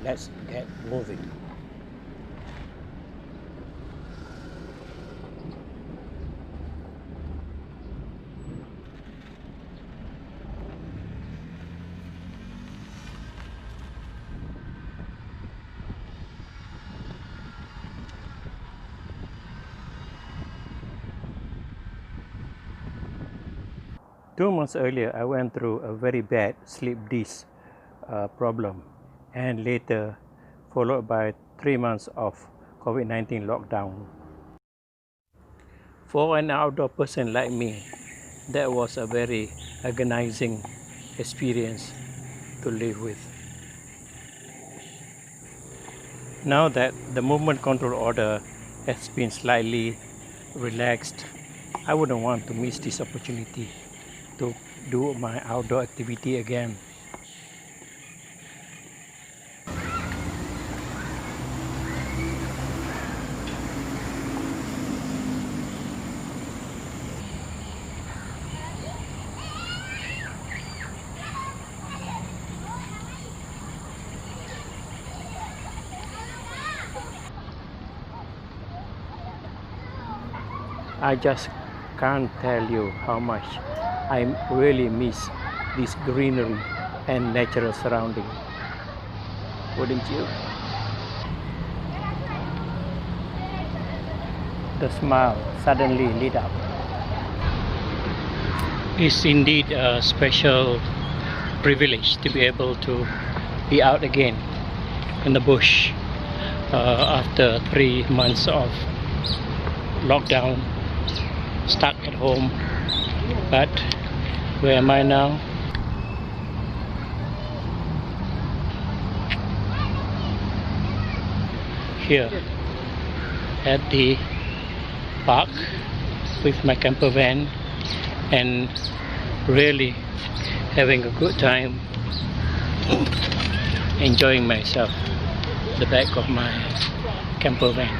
Let's get moving. Two months earlier, I went through a very bad sleep disc problem, and later followed by 3 months of COVID-19 lockdown. For an outdoor person like me, that was a very agonizing experience to live with. Now that the movement control order has been slightly relaxed, I wouldn't want to miss this opportunity to do my outdoor activity again. I just can't tell you how much I really miss this greenery and natural surrounding. Wouldn't you? The smile suddenly lit up. It's indeed a special privilege to be able to be out again in the bush after 3 months of lockdown, stuck at home. But where am I now? Here at the park with my camper van and really having a good time, enjoying myself at the back of my camper van.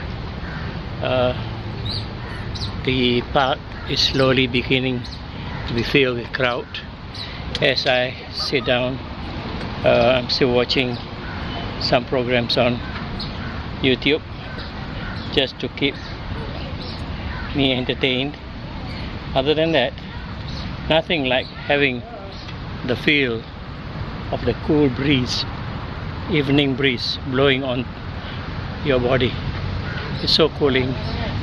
The park is slowly beginning to be filled with crowd. As I sit down, I'm still watching some programs on YouTube just to keep me entertained. Other than that, nothing like having the feel of the cool breeze, evening breeze blowing on your body. It's so cooling,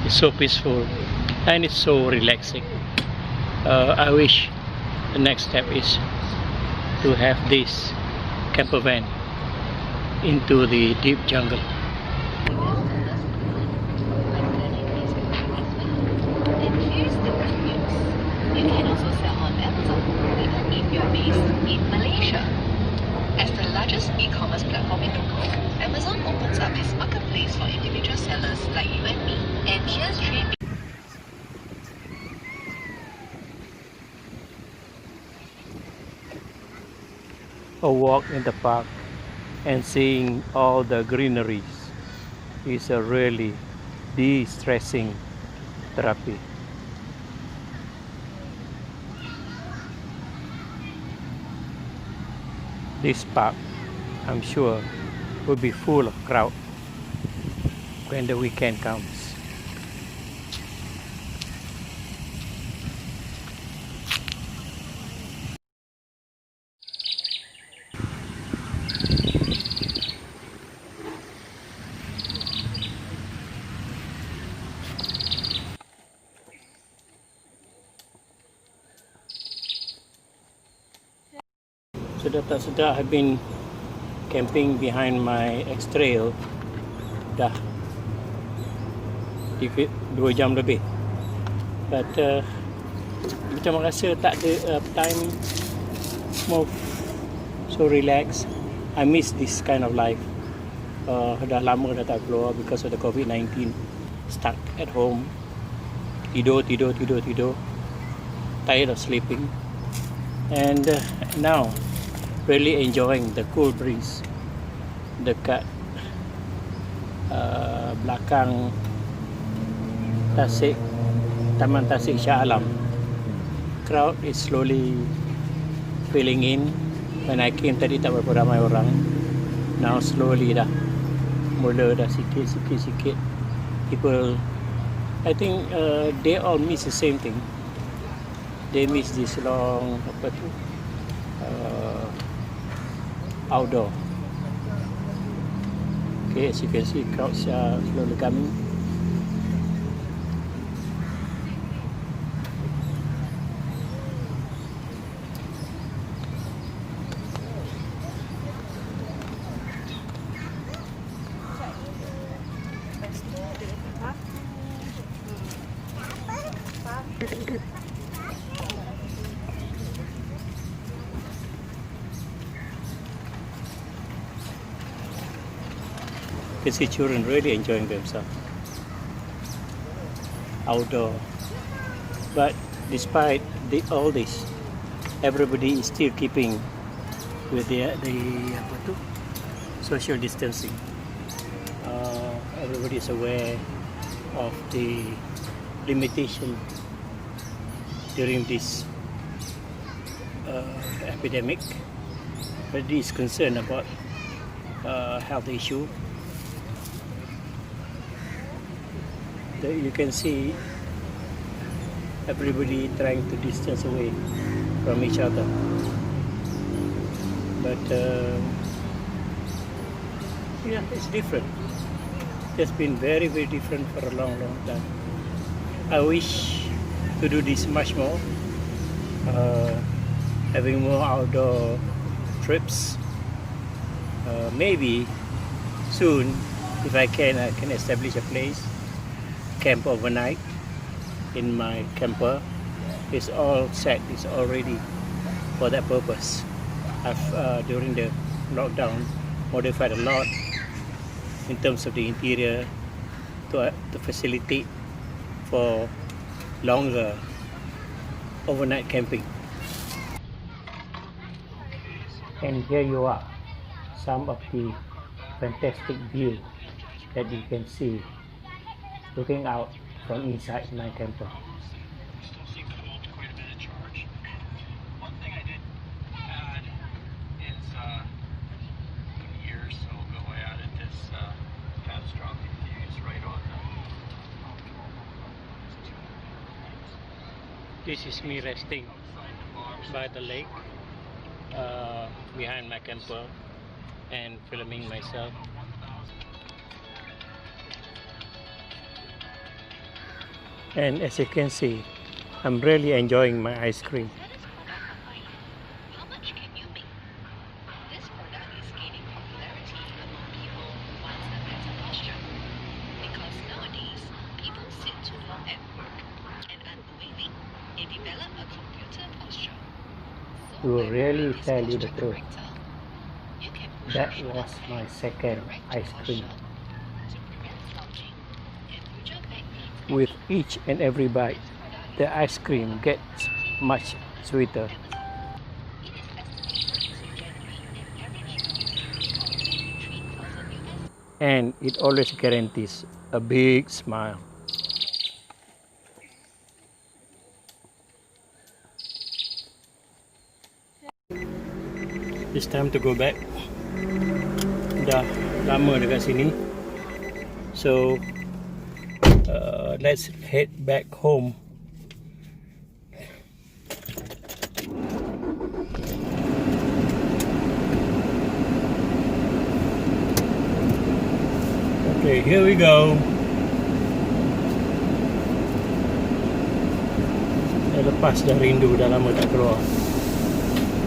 it's so peaceful, and it's so relaxing. I wish the next step is to have this camper van into the deep jungle. And here's the good news. You can also sell on Amazon, even if you're based in Malaysia. As the largest e-commerce platform in the world, Amazon opens up its marketplace for individual sellers like you and me. And here's 3 A walk in the park and seeing all the greeneries is a really de-stressing therapy. This park, I'm sure, will be full of crowd when the weekend comes. Sudah tak sedar, I've been camping behind my ex-trail dah 2 jam lebih. But macam rasa tak ada time move, so relax. I miss this kind of life. Dah lama dah tak keluar because of the COVID-19. Stuck at home, tidur, tired of sleeping, and now really enjoying the cool breeze dekat belakang Taman Tasik Shah Alam. Crowd is slowly filling in. When I came tadi tak berapa ramai orang, Now slowly dah mula dah sikit. People, I think they all miss the same thing. They miss this long outdoor. Okay, as you can see, crowds are slowly coming. You can see children really enjoying themselves outdoor. But despite all this, everybody is still keeping with the social distancing. Everybody is aware of the limitation during this epidemic. Everybody is concerned about health issue. You can see everybody trying to distance away from each other, but yeah, it's different. It's been very different for a long time. I wish to do this much more, having more outdoor trips. Maybe soon, if I can establish a place, camp overnight in my camper. It's all set, it's all ready for that purpose. I've during the lockdown modified a lot in terms of the interior to facilitate for longer overnight camping. And here you are, some of the fantastic view that you can see looking out from inside my camper. Still seem to hold quite a bit of charge. One thing I did add is a year or so ago I added this catastrophic fuse right on the This is me resting by the lake behind my camper and filming myself. And as you can see, I'm really enjoying my ice cream. How much can you make? This product is gaining popularity among people who want a better posture. Because nowadays, people sit too long at work and unknowingly, they develop a computer posture. So To when really is tell you the posture truth, corrector, you can push that your was shoulders my back, second correct ice your cream. posture to prevent slouching and future back pain. With each and every bite, the ice cream gets much sweeter. And it always guarantees a big smile. It's time to go back. Dah lama dekat sini. So let's head back home. Okay, here we go. Dah lepas dah rindu, dah lama tak keluar.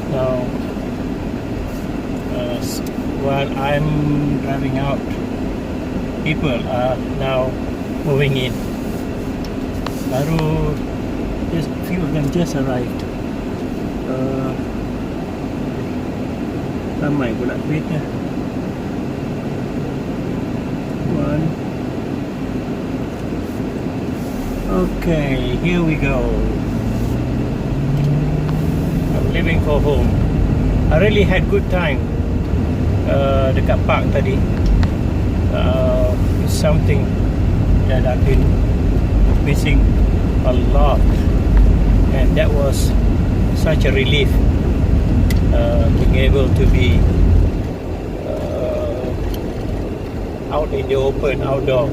Now, while I'm driving out, people are now moving in. Baru just a few of them just arrived. Ramai pula kereta. One. Okay, here we go. I'm leaving for home. I really had good time dekat park tadi. It's something that I've been missing a lot, and that was such a relief being able to be out in the open, outdoor,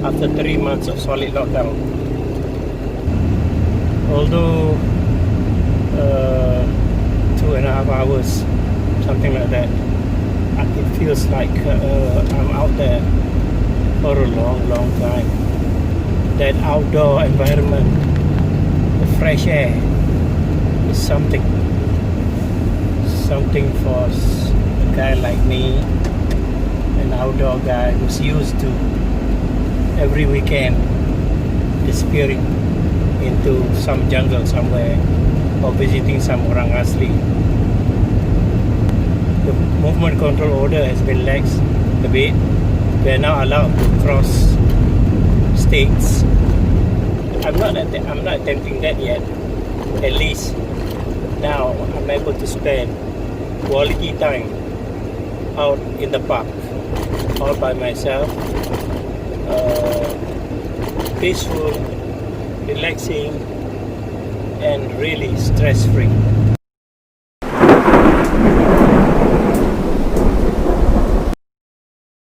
after 3 months of solid lockdown. Although 2.5 hours, something like that, it feels like I'm out there for a long time. That outdoor environment, the fresh air, is something for a guy like me, an outdoor guy who's used to every weekend disappearing into some jungle somewhere or visiting some orang asli. The movement control order has been laxed a bit. We are now allowed to cross states. I'm not attempting that yet. At least now I'm able to spend quality time out in the park, all by myself, peaceful, relaxing, and really stress-free.